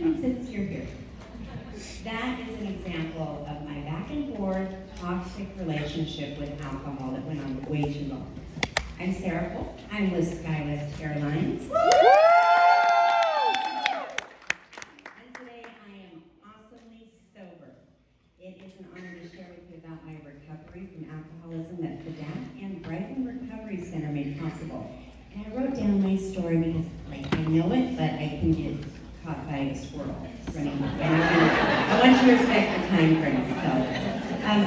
And since you're here, that is an example of my back and forth toxic relationship with alcohol that went on way too long. I'm Sarah Polk. I'm with SkyWest Airlines. And today I am awesomely sober. It is an honor to share with you about my recovery from alcoholism that FADAP and Brighton Recovery Center made possible. And I wrote down my story because I know it, but I can get caught by a squirrel running. And I want to respect the time frame. So,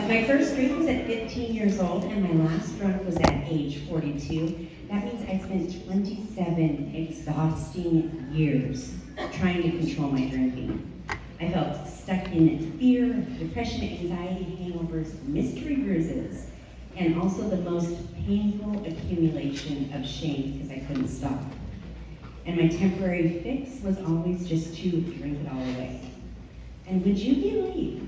my first drink was at 15 years old, and my last drunk was at age 42. That means I spent 27 exhausting years trying to control my drinking. I felt stuck in fear, depression, anxiety, hangovers, mystery bruises, and also the most painful accumulation of shame because I couldn't stop. And my temporary fix was always just to drink it all away. And would you believe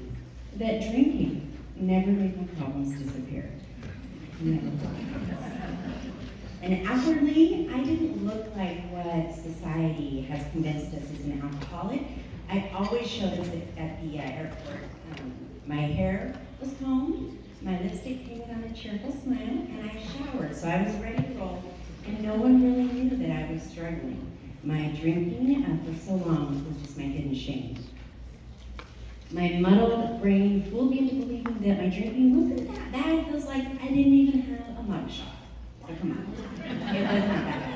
that drinking never made my problems disappear? Never. And outwardly, I didn't look like what society has convinced us as an alcoholic. I always showed up at the airport. My hair was combed, my lipstick came on a cheerful smile, and I showered, so I was ready to roll, and no one really knew that I was struggling. My drinking for so long was just my hidden shame. My muddled brain fooled me into believing that my drinking wasn't that bad. It was like I didn't even have a mug shot. So come on, it was not that bad.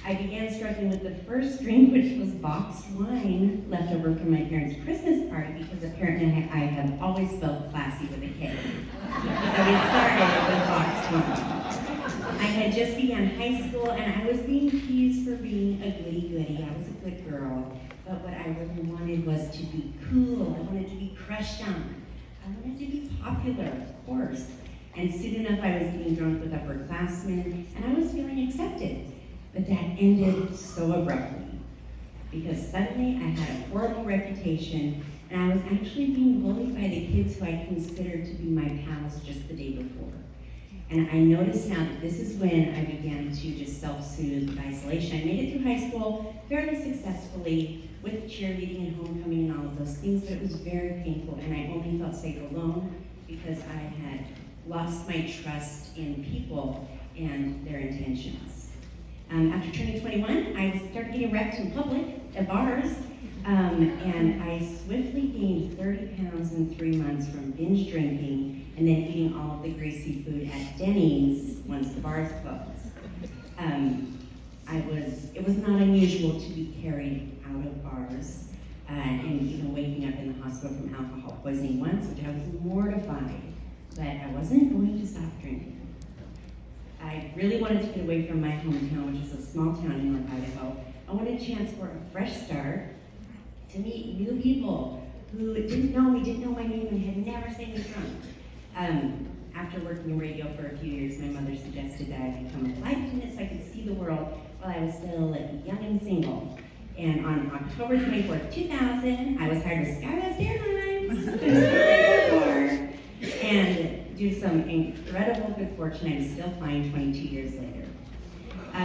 I began struggling with the first drink, which was boxed wine left over from my parents' Christmas party, because apparently I have always felt classy with a K. So we started with boxed wine. I had just begun high school, and I was being teased for being a goody-goody. I was a good girl, but what I really wanted was to be cool. I wanted to be crushed on. I wanted to be popular, of course. And soon enough, I was getting drunk with upperclassmen, and I was feeling accepted. But that ended so abruptly, because suddenly I had a horrible reputation, and I was actually being bullied by the kids who I considered to be my pals just the day before. And I noticed now that this is when I began to just self-soothe with isolation. I made it through high school fairly successfully with cheerleading and homecoming and all of those things, but it was very painful, and I only felt safe alone because I had lost my trust in people and their intentions. After turning 21, I started getting wrecked in public at bars, and I swiftly gained 30 pounds in 3 months from binge drinking and then eating all of the greasy food at Denny's once the bars closed. It was not unusual to be carried out of bars and even waking up in the hospital from alcohol poisoning once, which I was mortified, but I wasn't going to stop drinking. I really wanted to get away from my hometown, which is a small town in North Idaho. I wanted a chance for a fresh start, to meet new people who didn't know me, didn't know my name, and had never seen me drunk. After working in radio for a few years, my mother suggested that I become a flight attendant so I could see the world while I was still young and single. And on October 24th, 2000, I was hired with SkyWest Airlines and due to some incredible good fortune, I'm still flying 22 years later.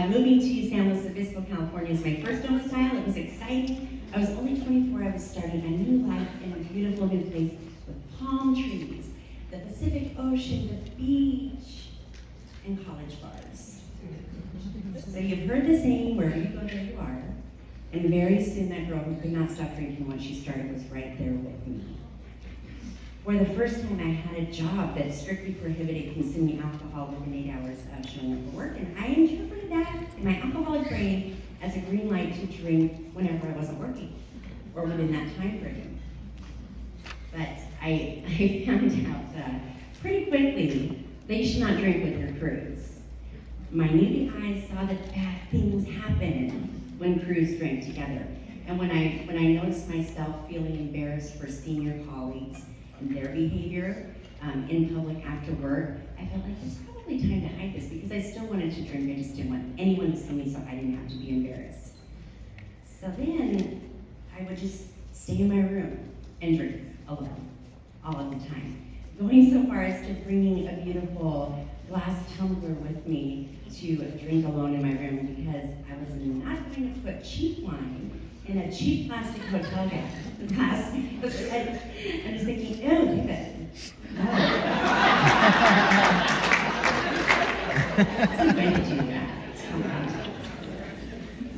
Moving to San Luis Obispo, California is my first domicile. It was exciting. I was only 24. I was starting a new life in a beautiful new place with palm trees, the Pacific Ocean, the beach, and college bars. So you've heard the saying, wherever you go, there you are. And very soon that girl who could not stop drinking once she started was right there with me. For the first time, I had a job that strictly prohibited consuming alcohol within 8 hours of showing up for work, and I interpreted that in my alcoholic brain as a green light to drink whenever I wasn't working, or within that time frame. But I found out pretty quickly that you should not drink with your crews. My newbie eyes saw that bad things happen when crews drank together, and when I noticed myself feeling embarrassed for senior colleagues and their behavior in public after work, I felt like it's probably time to hide this because I still wanted to drink. I just didn't want anyone to see me so I didn't have to be embarrassed. So then I would just stay in my room and drink alone all of the time. Going so far as to bringing a beautiful glass tumbler with me to drink alone in my room because I was not going to put cheap wine in a cheap plastic hotel gown. I'm just thinking, ew, look at that. No. I'm going to do that.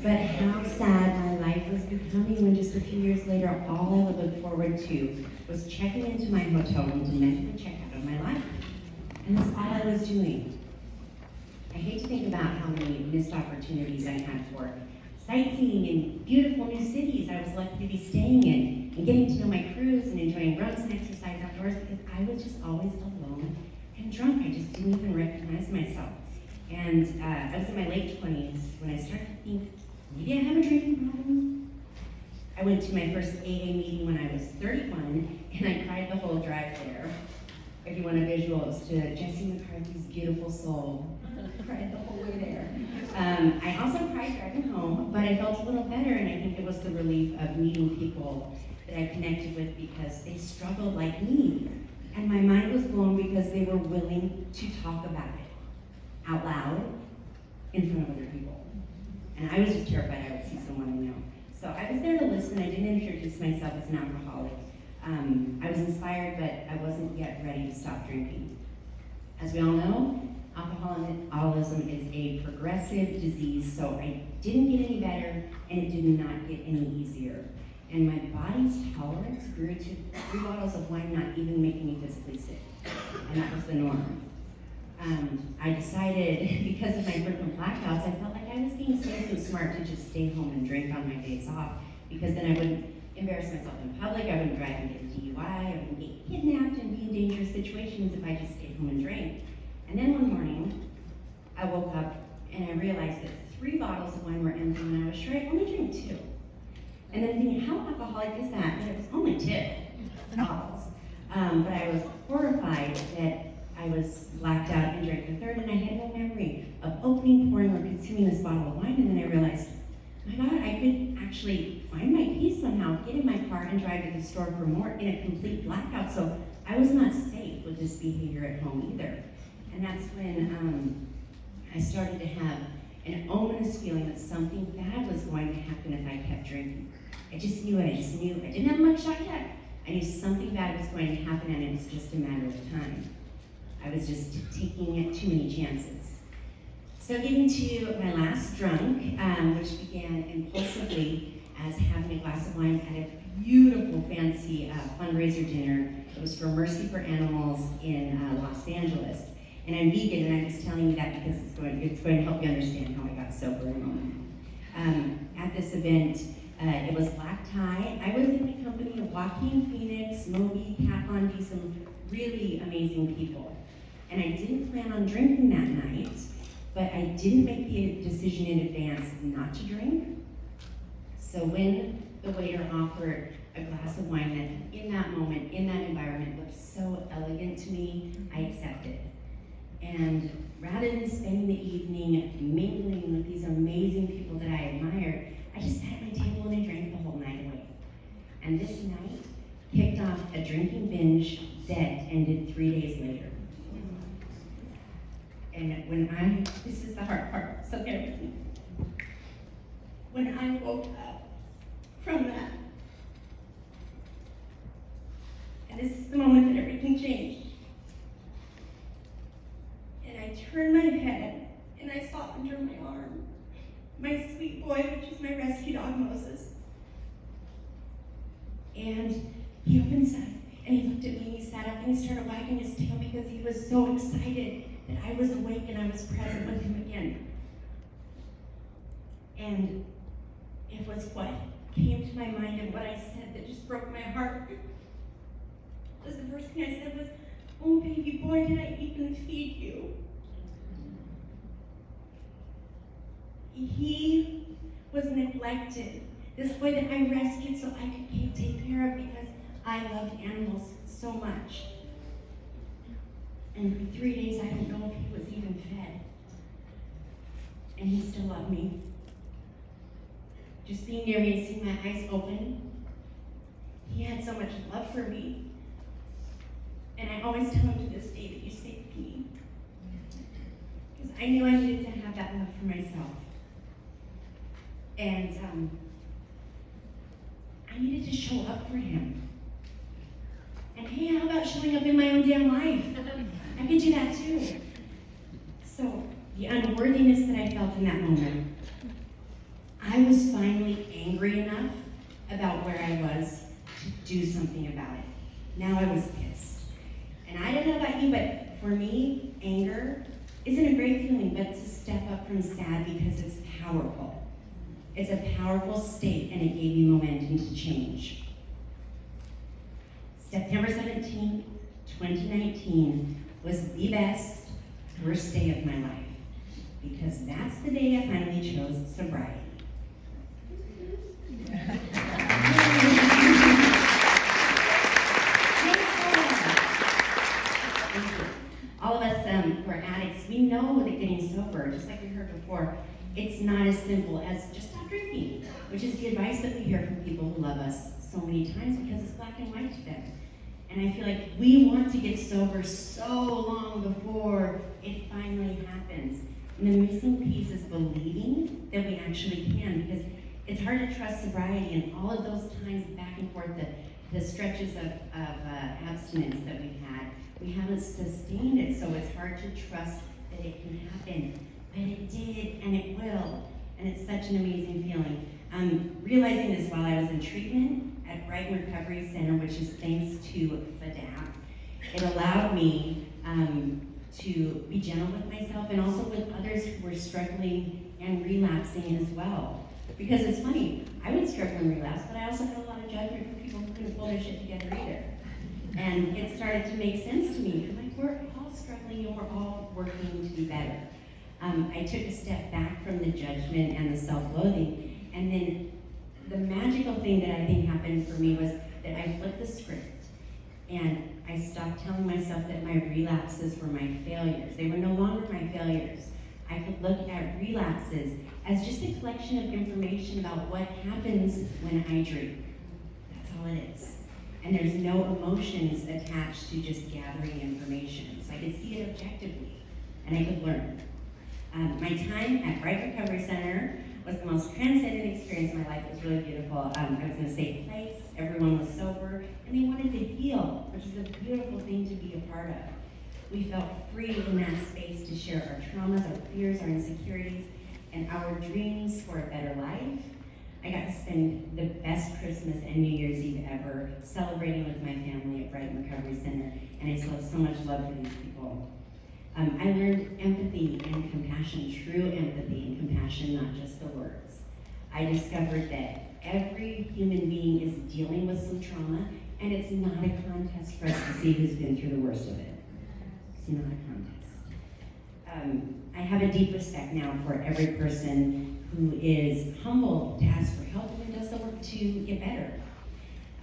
But how sad my life was becoming when just a few years later, all I would look forward to was checking into my hotel room to mentally check out of my life. And that's all I was doing. I hate to think about how many missed opportunities I had for sightseeing in beautiful new cities I was lucky to be staying in, and getting to know my crews and enjoying runs and exercise outdoors, because I was just always alone and drunk. I just didn't even recognize myself. And I was in my late 20s when I started to think, maybe I have a drinking problem. I went to my first AA meeting when I was 31, and I cried the whole drive there. If you want a visual, it was to Jesse McCarthy's Beautiful Soul. I cried the whole way there. I also cried driving home, but I felt a little better, and I think it was the relief of meeting people that I connected with because they struggled like me. And my mind was blown because they were willing to talk about it out loud in front of other people. And I was just terrified I would see someone I know. So I was there to listen. I didn't introduce myself as an alcoholic. I was inspired, but I wasn't yet ready to stop drinking. As we all know, alcoholism is a progressive disease, so I didn't get any better, and it did not get any easier. And my body's tolerance grew to 3 bottles of wine, not even making me physically sick. And that was the norm. I decided, because of my frequent blackouts, I felt like I was being safe and smart to just stay home and drink on my days off, because then I wouldn't embarrass myself in public, I wouldn't drive and get a DUI, I wouldn't get kidnapped and be in dangerous situations if I just stayed home and drank. And then one morning, I woke up and I realized that 3 bottles of wine were empty when I was sure I only drank 2. And then thinking, how alcoholic is that? But it was only 2 bottles. But I was horrified that I was blacked out and drank the 3rd, and I had no memory of opening, pouring, or consuming this bottle of wine. And then I realized, my God, I could actually find my peace somehow, get in my car and drive to the store for more in a complete blackout. So I was not safe with this behavior at home either. And that's when I started to have an ominous feeling that something bad was going to happen if I kept drinking. I just knew it. I didn't have much shot yet. I knew something bad was going to happen, and it was just a matter of time. I was just taking too many chances. So getting to my last drunk, which began impulsively as having a glass of wine at a beautiful, fancy fundraiser dinner. It was for Mercy for Animals in Los Angeles. And I'm vegan, and I'm just telling you that because it's going to help you understand how I got sober in a moment. At this event, it was black tie. I was in the company of Joaquin Phoenix, Moby, Kat Von D, some really amazing people. And I didn't plan on drinking that night, but I didn't make the decision in advance not to drink. So when the waiter offered a glass of wine that in that moment, in that environment, looked so elegant to me, I accepted. And rather than spending the evening mingling with these amazing people that I admired, I just sat at my table and I drank the whole night away. And this night kicked off a drinking binge that ended 3 days later. And this is the hard part, so bear with me. When I woke up from that, and this is the moment that everything changed, and I turned my head, and I saw under my arm my sweet boy, which is my rescue dog, Moses. And he opened his eyes, and he looked at me, and he sat up, and he started wagging his tail because he was so excited that I was awake and I was present with him again. And it was what came to my mind and what I said that just broke my heart. Was the first thing I said was, "Oh, baby boy, did I even feed you?" He was neglected. This boy that I rescued so I could take care of because I loved animals so much. And for 3 days, I don't know if he was even fed. And he still loved me. Just being near me and seeing my eyes open, he had so much love for me. And I always tell him to this day that you saved me. Because I knew I needed to have that love for myself. And I needed to show up for him. And hey, how about showing up in my own damn life? I could do that too. So, the unworthiness that I felt in that moment, I was finally angry enough about where I was to do something about it. Now I was pissed. And I don't know about you, but for me, anger isn't a great feeling, but it's a step up from sad because it's powerful. It's a powerful state, and it gave me momentum to change. September 17th, 2019 was the best, worst day of my life, because that's the day I finally chose sobriety. All of us who are addicts, we know that getting sober, just like we heard before, it's not as simple as just stop drinking, which is the advice that we hear from people who love us so many times because it's black and white to them. And I feel like we want to get sober so long before it finally happens. And the missing piece is believing that we actually can, because it's hard to trust sobriety and all of those times back and forth, the stretches of abstinence that we've had. We haven't sustained it, so it's hard to trust that it can happen. But it did, and it will. And it's such an amazing feeling. Realizing this while I was in treatment at Brighton Recovery Center, which is thanks to FADAP, it allowed me to be gentle with myself and also with others who were struggling and relapsing as well. Because it's funny, I would struggle and relapse, but I also had a lot of judgment from people who couldn't pull their shit together either. And it started to make sense to me. I'm like, we're all struggling and we're all working to be better. I took a step back from the judgment and the self-loathing, and then the magical thing that I think happened for me was that I flipped the script, and I stopped telling myself that my relapses were my failures. They were no longer my failures. I could look at relapses as just a collection of information about what happens when I drink. That's all it is. And there's no emotions attached to just gathering information. So I could see it objectively, and I could learn. My time at Bright Recovery Center was the most transcendent experience of my life. It was really beautiful. I was in a safe place, everyone was sober, and they wanted to heal, which is a beautiful thing to be a part of. We felt free in that space to share our traumas, our fears, our insecurities, and our dreams for a better life. I got to spend the best Christmas and New Year's Eve ever celebrating with my family at Brighton Recovery Center, and I still have so much love for these people. I learned empathy and compassion, true empathy and compassion, not just the words. I discovered that every human being is dealing with some trauma, and it's not a contest for us to see who's been through the worst of it. It's not a contest. I have a deep respect now for every person who is humble to ask for help and does the work to get better.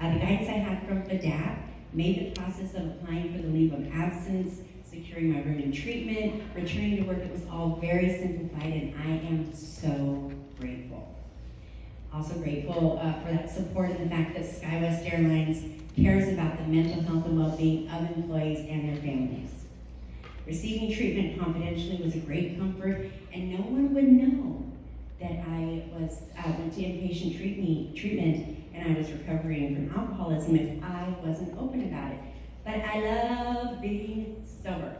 The guidance I had from FADAP made the process of applying for the leave of absence, securing my room in treatment, returning to work, it was all very simplified, and I am so grateful. Also grateful for that support and the fact that SkyWest Airlines cares about the mental health and well-being of employees and their families. Receiving treatment confidentially was a great comfort, and no one would know that I went to inpatient treatment and I was recovering from alcoholism if I wasn't open about it. But I love being sober.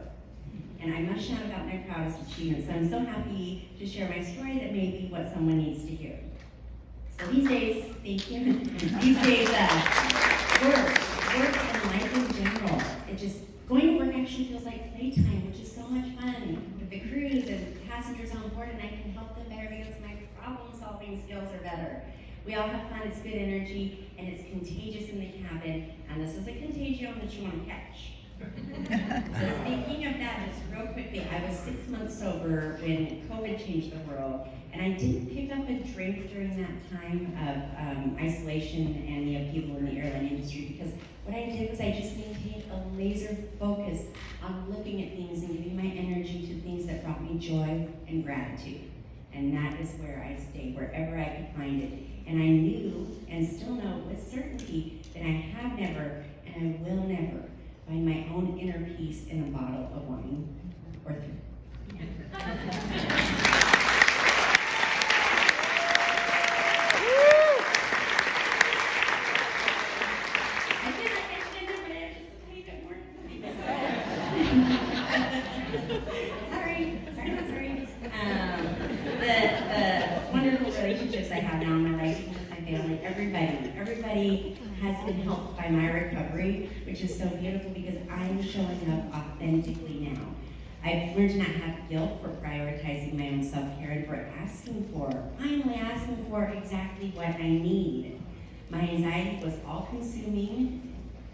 And I must shout about my proudest achievements. I'm so happy to share my story that may be what someone needs to hear. So these days, thank you, these days, work and life in general, going to work actually feels like playtime, which is so much fun with the crews and passengers on board, and I can help them better because my problem-solving skills are better. We all have fun, it's good energy, and it's contagious in the cabin, and this is a contagion that you want to catch. So speaking of that, just real quickly, I was 6 months sober when COVID changed the world, and I didn't pick up a drink during that time of isolation and the upheaval in the airline industry, because what I did was I just maintained a laser focus on looking at things and giving my energy to things that brought me joy and gratitude. And that is where I stayed, wherever I could find it. And I knew, and still know with certainty, that I have never, and I will never, find my own inner peace in a bottle of wine or three. Everybody has been helped by my recovery, which is so beautiful because I'm showing up authentically now. I've learned to not have guilt for prioritizing my own self-care and for finally asking for exactly what I need. My anxiety was all-consuming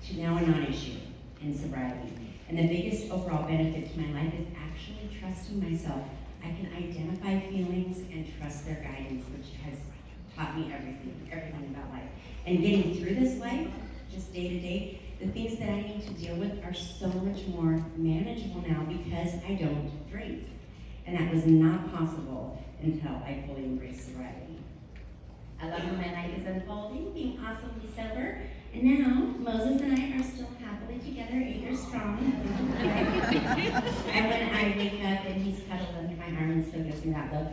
to now a non-issue in sobriety. And the biggest overall benefit to my life is actually trusting myself. I can identify feelings and trust their guidance, which has taught me everything about life. And getting through this life, just day to day, the things that I need to deal with are so much more manageable now because I don't drink. And that was not possible until I fully embraced sobriety. I love how my life is unfolding, being awesomely sober. And now, Moses and I are still happily together, 8 years strong. And when I wake up and he's cuddled under my arm and still gives me that look,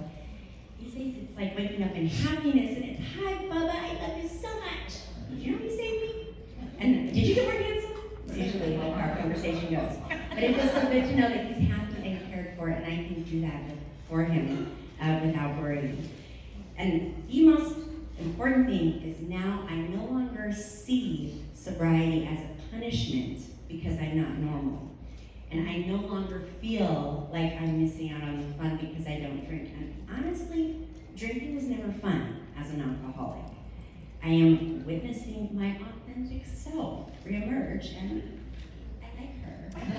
he says it's like waking up in happiness and it's, hi, Bubba, I love you so much. Did you know what he said to me? And did you get more handsome? It's usually how our conversation goes. But it feels so good to know that he's happy and cared for, and I can do that for him without worrying. And the most important thing is now I no longer see sobriety as a punishment because I'm not normal. And I no longer feel like I'm missing out on the fun because I don't drink. And honestly, drinking was never fun as an alcoholic. I am witnessing my authentic self reemerge, and I like her. Thank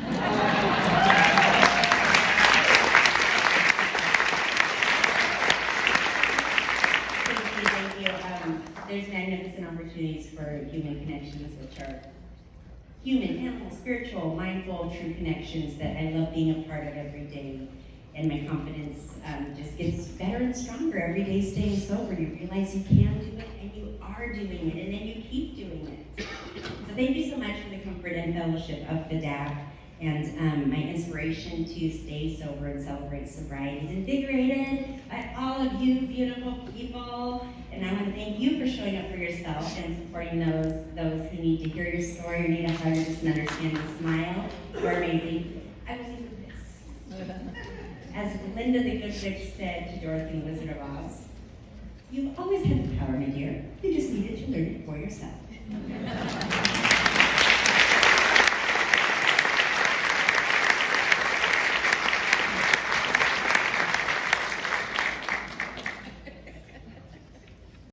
you. There's magnificent opportunities for human connections, which are human, animal, spiritual, mindful, true connections that I love being a part of every day. And my confidence just gets better and stronger every day staying sober. You realize you can do it, and you are doing it, and then you keep doing it. So thank you so much for the comfort and fellowship of FADAP, and my inspiration to stay sober and celebrate sobriety is invigorated by all of you beautiful people. And I want to thank you for showing up for yourself and supporting those who need to hear your story or need a hug or just an understanding smile. You're amazing. I was into this. As Linda the Good Witch said to Dorothy the Wizard of Oz, you've always had the power, my dear. You just needed to learn it for yourself.